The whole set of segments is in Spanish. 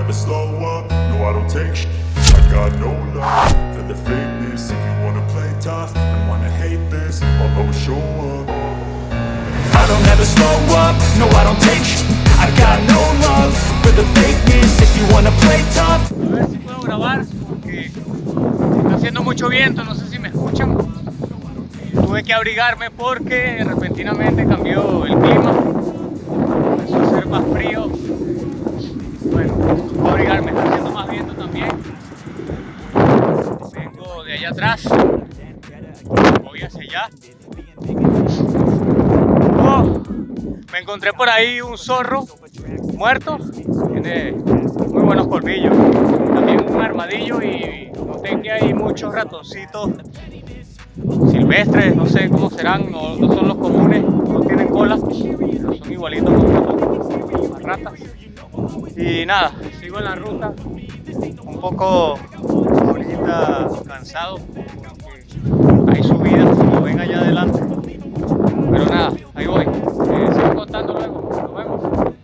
never slow up, no I don't take shit. I got no love for the fakeness. If you wanna play tough and wanna hate this, I'll always show up. I don't ever slow up, no I don't take shit. I got no love for the fakeness. If you wanna play tough. A ver si puedo grabar porque está haciendo mucho viento, no sé si me escuchan. Tuve que abrigarme porque repentinamente cambió el clima, empezó a ser más frío. Bueno, voy a abrigarme, está haciendo más viento también. Vengo de allá atrás, voy hacia allá. Oh, me encontré por ahí un zorro muerto, tiene muy buenos colmillos, también un armadillo y noté que hay muchos ratoncitos silvestres, no sé cómo serán, no son los comunes, no tienen cola, pero son igualitos a las ratas. Y nada, sigo en la ruta, un poco ahorita cansado porque hay subidas, como ven allá adelante, pero nada, ahí voy, sigo contando luego, nos vemos.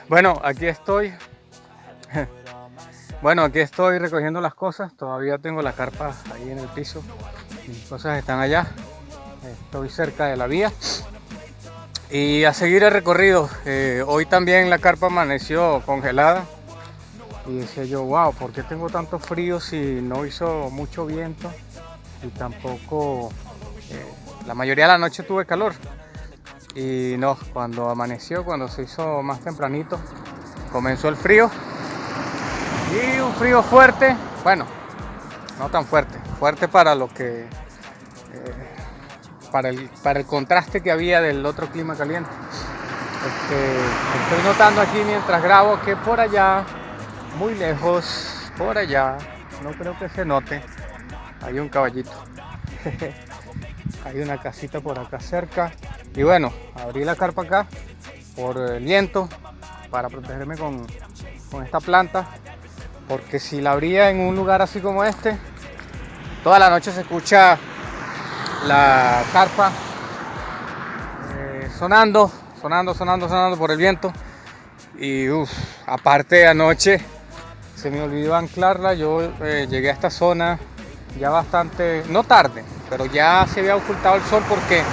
Bueno, aquí estoy. Bueno, aquí estoy recogiendo las cosas, todavía tengo la carpa ahí en el piso, mis cosas están allá, estoy cerca de la vía y a seguir el recorrido. Hoy también la carpa amaneció congelada y decía yo, wow, ¿por qué tengo tanto frío si no hizo mucho viento y tampoco, la mayoría de la noche tuve calor? Y no, cuando amaneció, cuando se hizo más tempranito, comenzó el frío. Y un frío fuerte, bueno, no tan fuerte, fuerte para lo que, para el contraste que había del otro clima caliente. Estoy notando aquí mientras grabo que por allá, muy lejos, por allá, no creo que se note, hay un caballito. Hay una casita por acá cerca. Y bueno, abrí la carpa acá por el viento para protegerme con esta planta. Porque si la abría en un lugar así como este, toda la noche se escucha la carpa sonando por el viento. Y aparte anoche se me olvidó anclarla. Yo llegué a esta zona ya bastante, no tarde, pero ya se había ocultado el sol porque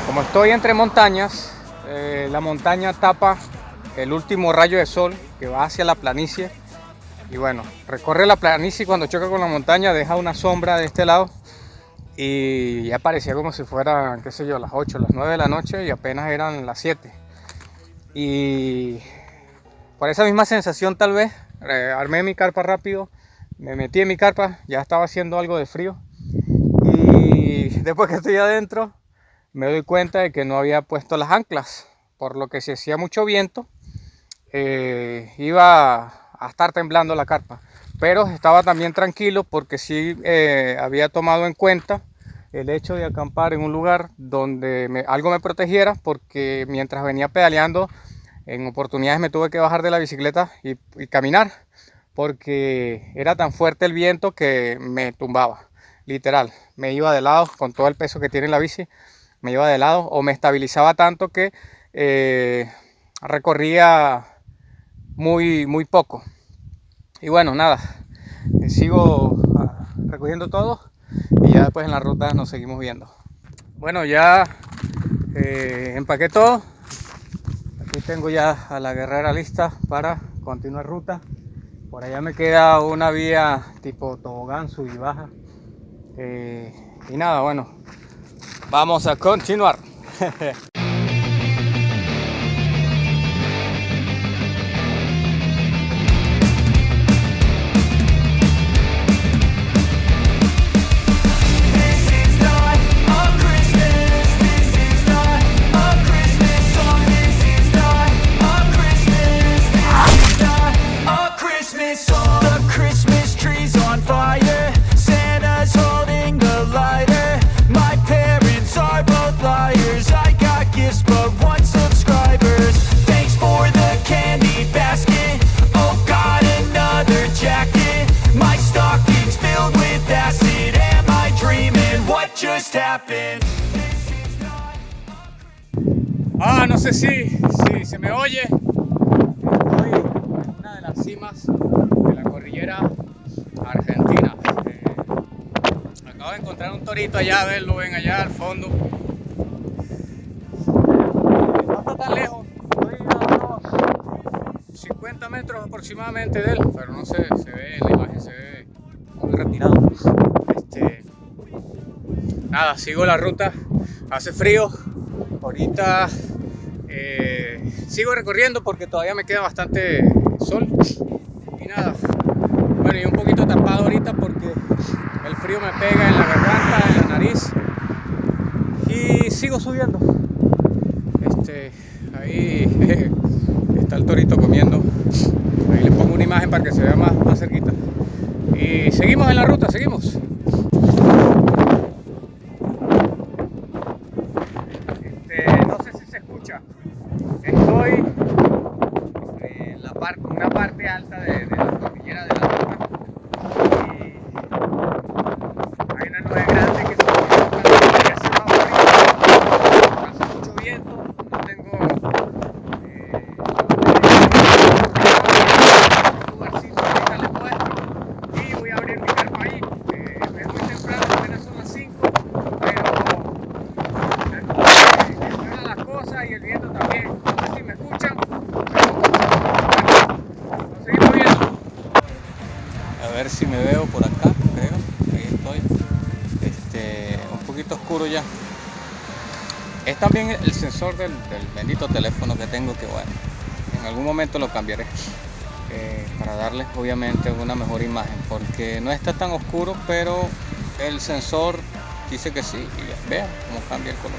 como estoy entre montañas, la montaña tapa el último rayo de sol que va hacia la planicie. Y bueno, recorre la planicie y cuando choca con la montaña deja una sombra de este lado y ya parecía como si fueran, qué sé yo, las 8, las 9 de la noche y apenas eran las 7. Y por esa misma sensación tal vez, armé mi carpa rápido, me metí en mi carpa, ya estaba haciendo algo de frío y después que estoy adentro me doy cuenta de que no había puesto las anclas, por lo que si hacía mucho viento iba a estar temblando la carpa, pero estaba también tranquilo porque sí había tomado en cuenta el hecho de acampar en un lugar donde algo me protegiera, porque mientras venía pedaleando en oportunidades me tuve que bajar de la bicicleta y caminar porque era tan fuerte el viento que me tumbaba, literal, me iba de lado con todo el peso que tiene la bici, me iba de lado o me estabilizaba tanto que recorría muy poco. Y bueno, nada, sigo recogiendo todo y ya después en la ruta nos seguimos viendo. Bueno, ya empaqué todo. Aquí tengo ya a la guerrera lista para continuar ruta. Por allá me queda una vía tipo tobogán, sub y baja. Y nada, bueno, vamos a continuar. No sé si se me oye. encontrar un torito allá, a ver, lo ven allá al fondo. No está tan lejos, estoy a unos 50 metros aproximadamente de él, pero no sé, se ve, la imagen se ve muy retirado. Nada, sigo la ruta, hace frío, ahorita sigo recorriendo porque todavía me queda bastante sol y nada, bueno, y un poquito tapado ahorita porque el frío me pega en la garganta, en la nariz y sigo subiendo. Ahí está el torito comiendo, ahí le pongo una imagen para que se vea más cerquita y seguimos en la ruta, seguimos. No sé si se escucha, estoy en una parte alta de la cordillera de la Luna y hay una nube grande que se hace abajo arriba, hace mucho viento, no tengo un lugarcito ahorita le puesto y voy a abrir mi carpa ahí, es muy temprano, apenas son las 5, pero las cosas y el viento también, no sé si me escuchan, pero nos seguimos viendo. A ver si me veo por acá, creo, ahí estoy, un poquito oscuro ya. Es también el sensor del bendito teléfono que tengo, que bueno, en algún momento lo cambiaré para darles obviamente una mejor imagen, porque no está tan oscuro, pero el sensor dice que sí, y vean cómo cambia el color.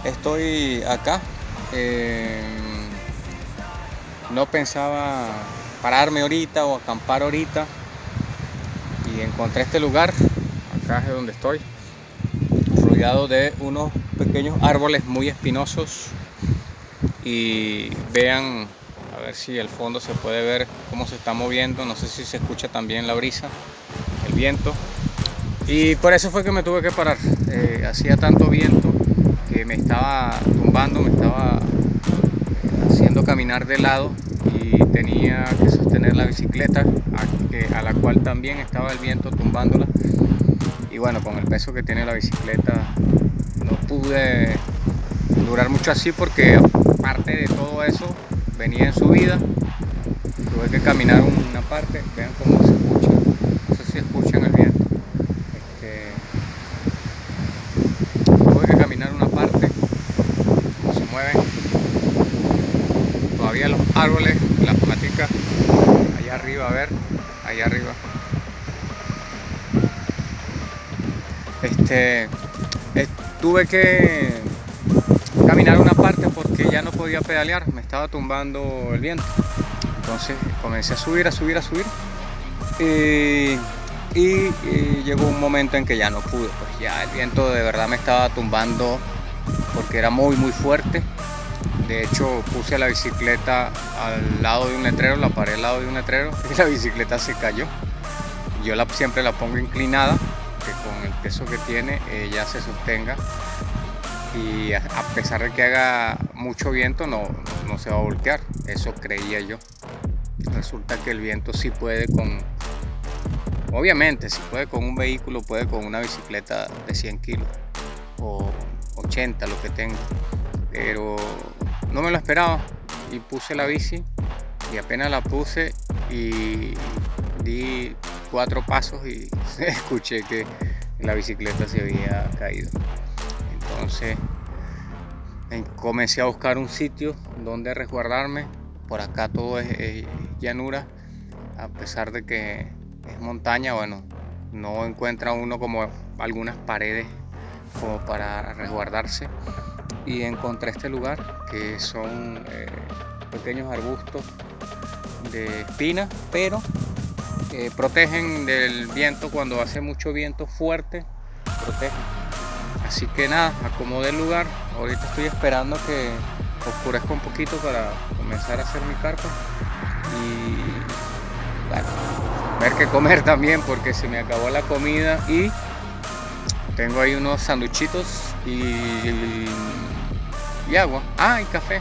Estoy acá, no pensaba pararme ahorita o acampar ahorita y encontré este lugar, acá es donde estoy, rodeado de unos pequeños árboles muy espinosos y vean, a ver si al fondo se puede ver cómo se está moviendo, no sé si se escucha también la brisa, el viento. Y por eso fue que me tuve que parar, hacía tanto viento que me estaba tumbando, me estaba haciendo caminar de lado y tenía que sostener la bicicleta a la cual también estaba el viento tumbándola. Y bueno, con el peso que tiene la bicicleta no pude durar mucho así porque aparte de todo eso venía en subida, tuve que caminar una parte, vean cómo se escucha, no sé si escuchan el viento. Tuve que caminar una parte, como se mueven todavía los árboles, las maticas, allá arriba, a ver, allá arriba. Tuve que caminar una parte porque ya no podía pedalear, me estaba tumbando el viento. Entonces comencé a subir y llegó un momento en que ya no pude, pues ya el viento de verdad me estaba tumbando porque era muy fuerte. De hecho puse la bicicleta al lado de un letrero, la paré al lado de un letrero y la bicicleta se cayó. Yo siempre la pongo inclinada, que con el peso que tiene ella se sostenga y a pesar de que haga mucho viento no se va a voltear, eso creía yo. Resulta que el viento sí puede obviamente si puede con un vehículo, puede con una bicicleta de 100 kilos o 80, lo que tengo, pero no me lo esperaba y puse la bici y apenas la puse y di 4 pasos y escuché que la bicicleta se había caído. Entonces comencé a buscar un sitio donde resguardarme. Por acá todo es llanura, a pesar de que es montaña, bueno, no encuentra uno como algunas paredes como para resguardarse, y encontré este lugar que son pequeños arbustos de espina, pero protegen del viento. Cuando hace mucho viento fuerte protegen. Así que nada, acomodé el lugar, ahorita estoy esperando que oscurezca un poquito para comenzar a hacer mi carpa y bueno, ver qué comer también porque se me acabó la comida y tengo ahí unos sanduchitos y agua, y café.